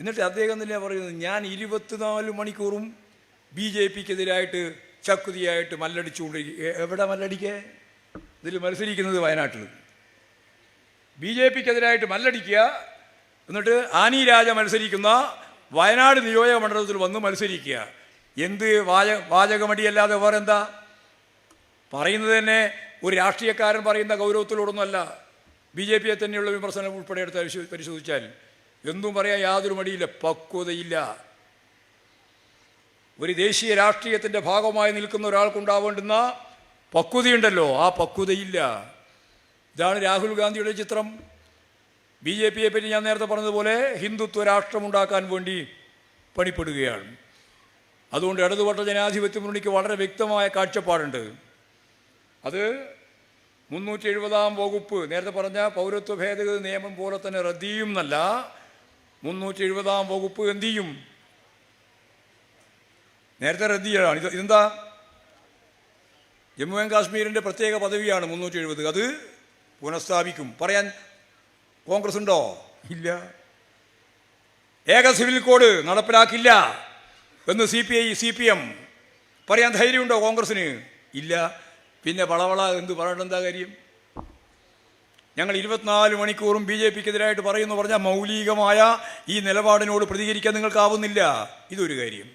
എന്നിട്ട് അദ്ദേഹം തന്നെ പറയുന്നത്, ഞാൻ 24 മണിക്കൂറും BJP-ക്കെതിരായിട്ട് ശക്തിയായിട്ട് മല്ലടിച്ചുകൊണ്ടിരിക്കുക. എവിടെ മല്ലടിക്കേ? ഇതിൽ മത്സരിക്കുന്നത് വയനാട്ടിൽ BJP-ക്കെതിരായിട്ട് മല്ലടിക്കുക. എന്നിട്ട് ആനി രാജ മത്സരിക്കുന്ന വയനാട് നിയോജക മണ്ഡലത്തിൽ വന്ന് മത്സരിക്കുക. എന്ത് വാചകമടിയല്ലാതെ വേറെന്താ പറയുന്നത്? തന്നെ ഒരു രാഷ്ട്രീയക്കാരൻ പറയുന്ന ഗൗരവത്തിലോടൊന്നുമല്ല. BJP-യെ തന്നെയുള്ള വിമർശനം ഉൾപ്പെടെ എടുത്ത് പരിശോധിച്ചാൽ എന്തും പറയാൻ യാതൊരു മടിയില്ല, പക്വതയില്ല. ഒരു ദേശീയ രാഷ്ട്രീയത്തിൻ്റെ ഭാഗമായി നിൽക്കുന്ന ഒരാൾക്കുണ്ടാവേണ്ടുന്ന പക്വതയുണ്ടല്ലോ, ആ പക്വതയില്ല. ഇതാണ് രാഹുൽ ഗാന്ധിയുടെ ചിത്രം. BJP-യെ പറ്റി ഞാൻ നേരത്തെ പറഞ്ഞതുപോലെ ഹിന്ദുത്വ രാഷ്ട്രമുണ്ടാക്കാൻ വേണ്ടി പണിപ്പെടുകയാണ്. അതുകൊണ്ട് ഇടതുപക്ഷ ജനാധിപത്യ മുന്നണിക്ക് വളരെ വ്യക്തമായ കാഴ്ചപ്പാടുണ്ട്. അത് 370 വകുപ്പ് നേരത്തെ പറഞ്ഞ പൗരത്വ ഭേദഗതി നിയമം പോലെ തന്നെ റദ്ദ് ചെയ്യും എന്നല്ല, 370 വകുപ്പ് എന്ത് ചെയ്യും? നേരത്തെ റദ്ദ് ചെയ്യലാണ്. ഇതെന്താ? ജമ്മു ആൻഡ് കാശ്മീരിൻ്റെ പ്രത്യേക പദവിയാണ് 370. അത് പുനഃസ്ഥാപിക്കും. പറയാൻ കോൺഗ്രസ് ഉണ്ടോ? ഇല്ല. ഏക സിവിൽ കോഡ് നടപ്പിലാക്കില്ല എന്ന് CPI CPM പറയാൻ ധൈര്യമുണ്ടോ കോൺഗ്രസ്സിന്? ഇല്ല. പിന്നെ വളവള എന്ത് പറയേണ്ട എന്താ കാര്യം? ഞങ്ങൾ 24 മണിക്കൂറും BJP-ക്കെതിരായിട്ട് പറയുന്നു പറഞ്ഞാൽ മൗലികമായ ഈ നിലപാടിനോട് പ്രതികരിക്കാൻ നിങ്ങൾക്കാവുന്നില്ല. ഇതൊരു കാര്യം.